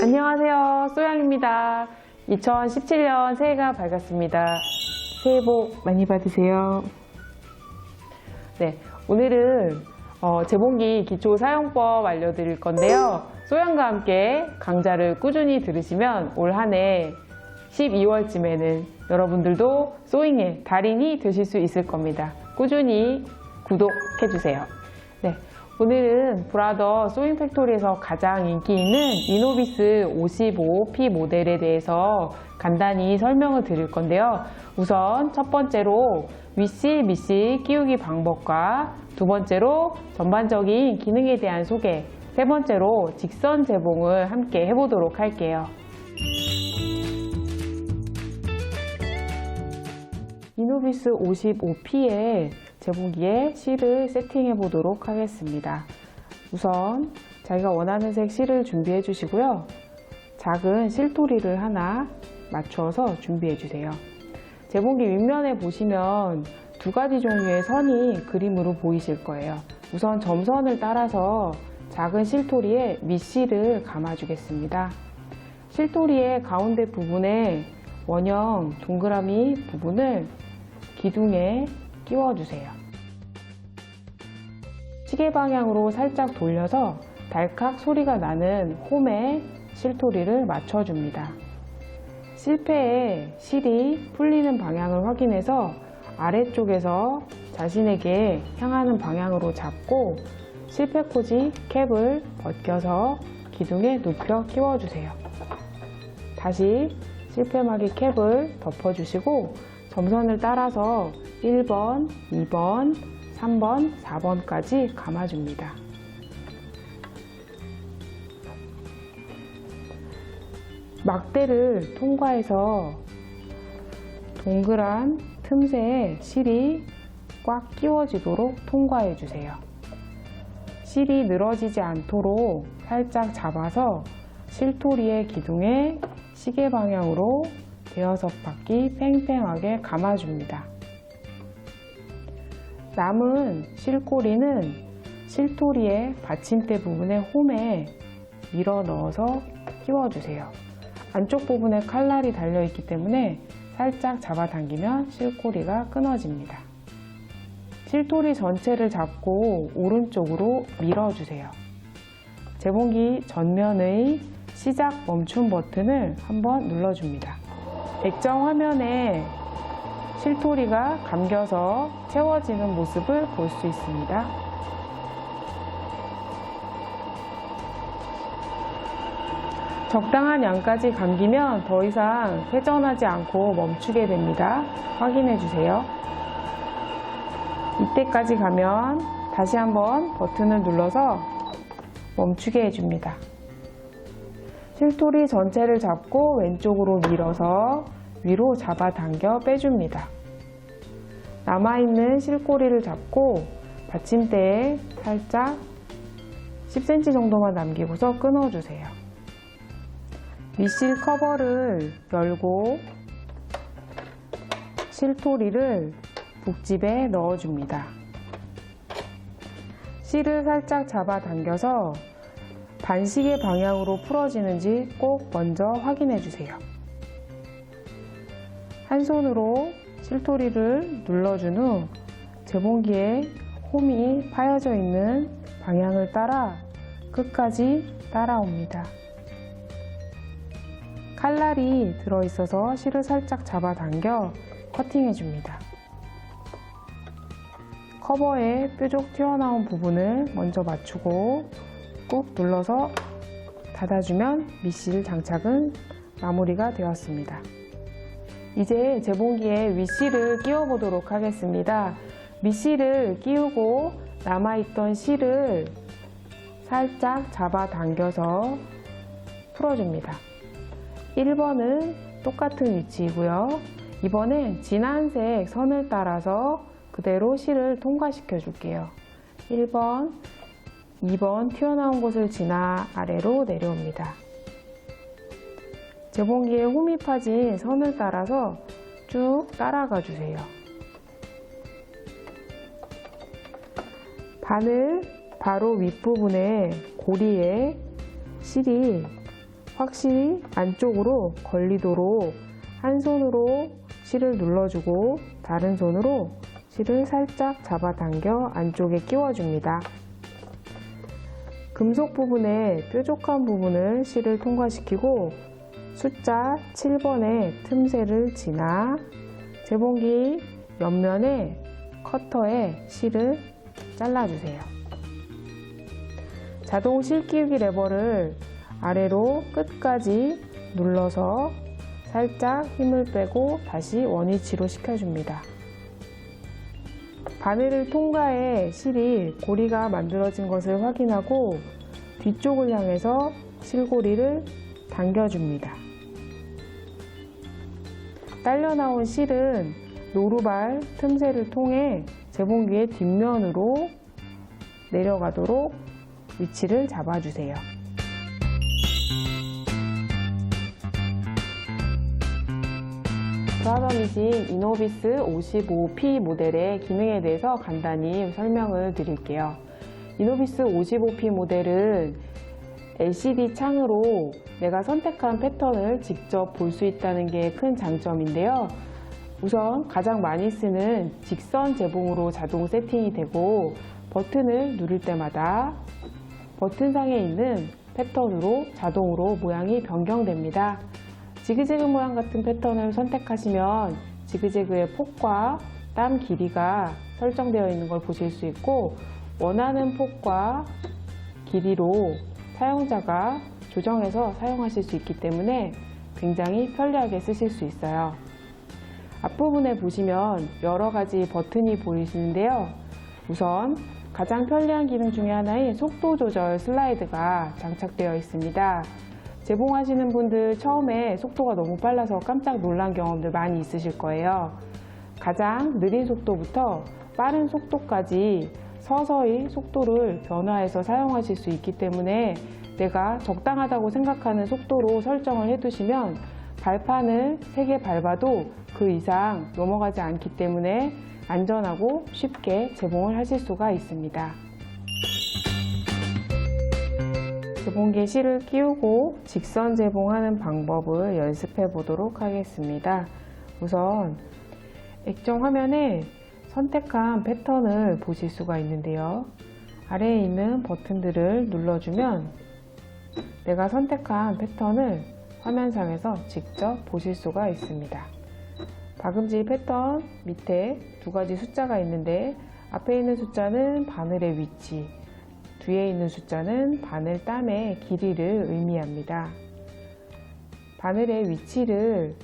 안녕하세요, 소양입니다. 2017년 새해가 밝았습니다. 새해 복 많이 받으세요. 네, 오늘은 재봉기 기초 사용법 알려드릴 건데요. 소양과 함께 강좌를 꾸준히 들으시면 올 한 해 12월쯤에는 여러분들도 소잉의 달인이 되실 수 있을 겁니다. 꾸준히 구독해주세요. 네, 오늘은 브라더 소잉 팩토리에서 가장 인기 있는 이노비스 55P 모델에 대해서 간단히 설명을 드릴 건데요. 우선 첫 번째로 위시, 미시 끼우기 방법과 두 번째로 전반적인 기능에 대한 소개, 세 번째로 직선 재봉을 함께 해보도록 할게요. 이노비스 55P의 재봉기에 실을 세팅해 보도록 하겠습니다. 우선 자기가 원하는 색 실을 준비해 주시고요. 작은 실토리를 하나 맞추어서 준비해 주세요. 재봉기 윗면에 보시면 두 가지 종류의 선이 그림으로 보이실 거예요. 우선 점선을 따라서 작은 실토리에 밑실을 감아 주겠습니다. 실토리의 가운데 부분에 원형 동그라미 부분을 기둥에 끼워주세요. 시계 방향으로 살짝 돌려서 달칵 소리가 나는 홈에 실토리를 맞춰줍니다. 실패에 실이 풀리는 방향을 확인해서 아래쪽에서 자신에게 향하는 방향으로 잡고 실패 코지 캡을 벗겨서 기둥에 눕혀 끼워주세요. 다시 실패막이 캡을 덮어주시고 점선을 따라서 1번, 2번, 3번, 4번까지 감아줍니다. 막대를 통과해서 동그란 틈새에 실이 꽉 끼워지도록 통과해 주세요. 실이 늘어지지 않도록 살짝 잡아서 실토리의 기둥에 시계 방향으로 대여섯 바퀴 팽팽하게 감아줍니다. 남은 실꼬리는 실토리의 받침대 부분의 홈에 밀어 넣어서 끼워주세요. 안쪽 부분에 칼날이 달려있기 때문에 살짝 잡아당기면 실꼬리가 끊어집니다. 실토리 전체를 잡고 오른쪽으로 밀어주세요. 재봉기 전면의 시작 멈춤 버튼을 한번 눌러줍니다. 액정 화면에 실토리가 감겨서 채워지는 모습을 볼 수 있습니다. 적당한 양까지 감기면 더 이상 회전하지 않고 멈추게 됩니다. 확인해 주세요. 이때까지 가면 다시 한번 버튼을 눌러서 멈추게 해줍니다. 실토리 전체를 잡고 왼쪽으로 밀어서 위로 잡아당겨 빼줍니다. 남아있는 실꼬리를 잡고 받침대에 살짝 10cm 정도만 남기고서 끊어주세요. 밑실 커버를 열고 실토리를 북집에 넣어줍니다. 실을 살짝 잡아당겨서 반시계 방향으로 풀어지는지 꼭 먼저 확인해 주세요. 한 손으로 실토리를 눌러준 후 재봉기에 홈이 파여져 있는 방향을 따라 끝까지 따라옵니다. 칼날이 들어있어서 실을 살짝 잡아당겨 커팅해 줍니다. 커버에 뾰족 튀어나온 부분을 먼저 맞추고 꾹 눌러서 닫아주면 밑실 장착은 마무리가 되었습니다. 이제 재봉기에 윗실을 끼워 보도록 하겠습니다. 밑실을 끼우고 남아있던 실을 살짝 잡아당겨서 풀어줍니다. 1번은 똑같은 위치이고요. 2번은 진한색 선을 따라서 그대로 실을 통과시켜 줄게요. 1번, 2번 튀어나온 곳을 지나 아래로 내려옵니다. 재봉기에 홈이 파진 선을 따라서 쭉 따라가 주세요. 바늘 바로 윗부분에 고리에 실이 확실히 안쪽으로 걸리도록 한 손으로 실을 눌러주고 다른 손으로 실을 살짝 잡아당겨 안쪽에 끼워줍니다. 금속 부분의 뾰족한 부분을 실을 통과시키고 숫자 7번의 틈새를 지나 재봉기 옆면에 커터에 실을 잘라주세요. 자동 실 끼우기 레버를 아래로 끝까지 눌러서 살짝 힘을 빼고 다시 원위치로 시켜줍니다. 바늘을 통과해 실이 고리가 만들어진 것을 확인하고 뒤쪽을 향해서 실고리를 당겨줍니다. 딸려 나온 실은 노루발 틈새를 통해 재봉기의 뒷면으로 내려가도록 위치를 잡아주세요. 브라더미신 이노비스 55P 모델의 기능에 대해서 간단히 설명을 드릴게요. 이노비스 55P 모델은 LCD 창으로 내가 선택한 패턴을 직접 볼 수 있다는 게 큰 장점인데요. 우선 가장 많이 쓰는 직선 재봉으로 자동 세팅이 되고 버튼을 누를 때마다 버튼상에 있는 패턴으로 자동으로 모양이 변경됩니다. 지그재그 모양 같은 패턴을 선택하시면 지그재그의 폭과 땀 길이가 설정되어 있는 걸 보실 수 있고 원하는 폭과 길이로 사용자가 조정해서 사용하실 수 있기 때문에 굉장히 편리하게 쓰실 수 있어요. 앞부분에 보시면 여러 가지 버튼이 보이시는데요. 우선 가장 편리한 기능 중에 하나인 속도 조절 슬라이드가 장착되어 있습니다. 재봉하시는 분들 처음에 속도가 너무 빨라서 깜짝 놀란 경험들 많이 있으실 거예요. 가장 느린 속도부터 빠른 속도까지 서서히 속도를 변화해서 사용하실 수 있기 때문에 내가 적당하다고 생각하는 속도로 설정을 해두시면 발판을 3개 밟아도 그 이상 넘어가지 않기 때문에 안전하고 쉽게 재봉을 하실 수가 있습니다. 재봉기에 실을 끼우고 직선 재봉하는 방법을 연습해 보도록 하겠습니다. 우선 액정 화면에 선택한 패턴을 보실 수가 있는데요. 아래에 있는 버튼들을 눌러주면 내가 선택한 패턴을 화면상에서 직접 보실 수가 있습니다. 박음질 패턴 밑에 2가지 숫자가 있는데 앞에 있는 숫자는 바늘의 위치, 뒤에 있는 숫자는 바늘 땀의 길이를 의미합니다. 바늘의 위치를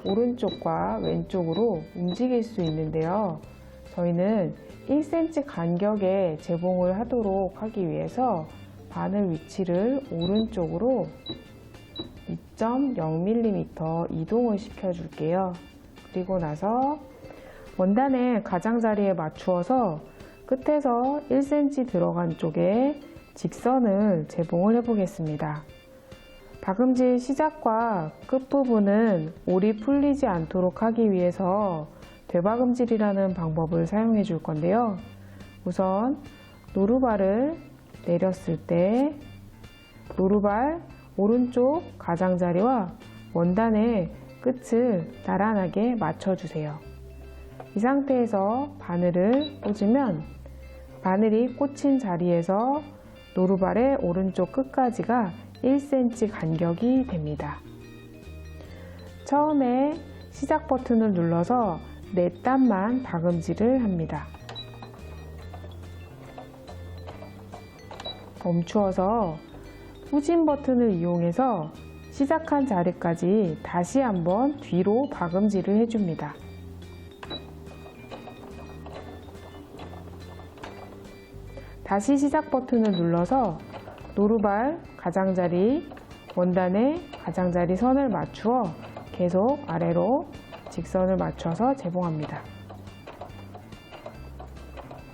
오른쪽과 왼쪽으로 움직일 수 있는데요. 저희는 1cm 간격의 재봉을 하도록 하기 위해서 바늘 위치를 오른쪽으로 2.0mm 이동을 시켜줄게요. 그리고 나서 원단의 가장자리에 맞추어서 끝에서 1cm 들어간 쪽에 직선을 재봉을 해보겠습니다. 박음질 시작과 끝부분은 올이 풀리지 않도록 하기 위해서 되박음질이라는 방법을 사용해 줄 건데요. 우선 노루발을 내렸을 때 노루발 오른쪽 가장자리와 원단의 끝을 나란하게 맞춰주세요. 이 상태에서 바늘을 꽂으면 바늘이 꽂힌 자리에서 노루발의 오른쪽 끝까지가 1cm 간격이 됩니다. 처음에 시작 버튼을 눌러서 4땀만 박음질을 합니다. 멈추어서 후진 버튼을 이용해서 시작한 자리까지 다시 한번 뒤로 박음질을 해줍니다. 다시 시작 버튼을 눌러서 노루발 가장자리, 원단의 가장자리 선을 맞추어 계속 아래로 직선을 맞춰서 재봉합니다.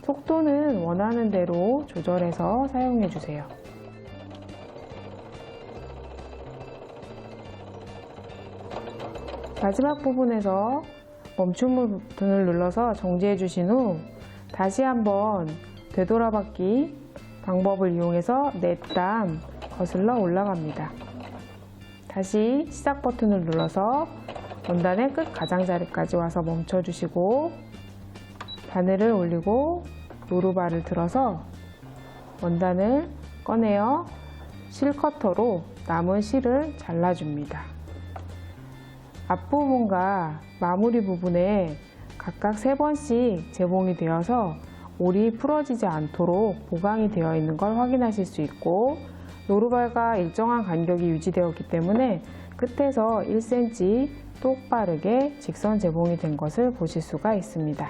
속도는 원하는 대로 조절해서 사용해 주세요. 마지막 부분에서 멈춤 버튼을 눌러서 정지해 주신 후 다시 한번 되돌아받기 방법을 이용해서 4땀 거슬러 올라갑니다. 다시 시작 버튼을 눌러서 원단의 끝 가장자리까지 와서 멈춰주시고 바늘을 올리고 노루발을 들어서 원단을 꺼내어 실커터로 남은 실을 잘라줍니다. 앞부분과 마무리 부분에 각각 3번씩 재봉이 되어서 올이 풀어지지 않도록 보강이 되어 있는 걸 확인하실 수 있고, 노루발과 일정한 간격이 유지되었기 때문에 끝에서 1cm 똑바르게 직선 재봉이 된 것을 보실 수가 있습니다.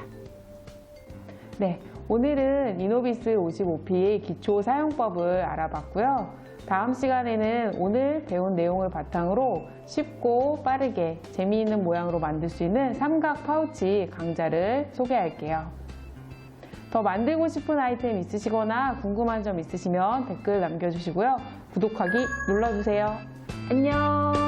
네, 오늘은 이노비스 55P의 기초 사용법을 알아봤고요. 다음 시간에는 오늘 배운 내용을 바탕으로 쉽고 빠르게 재미있는 모양으로 만들 수 있는 삼각 파우치 강좌를 소개할게요. 더 만들고 싶은 아이템 있으시거나 궁금한 점 있으시면 댓글 남겨주시고요. 구독하기 눌러주세요. 안녕!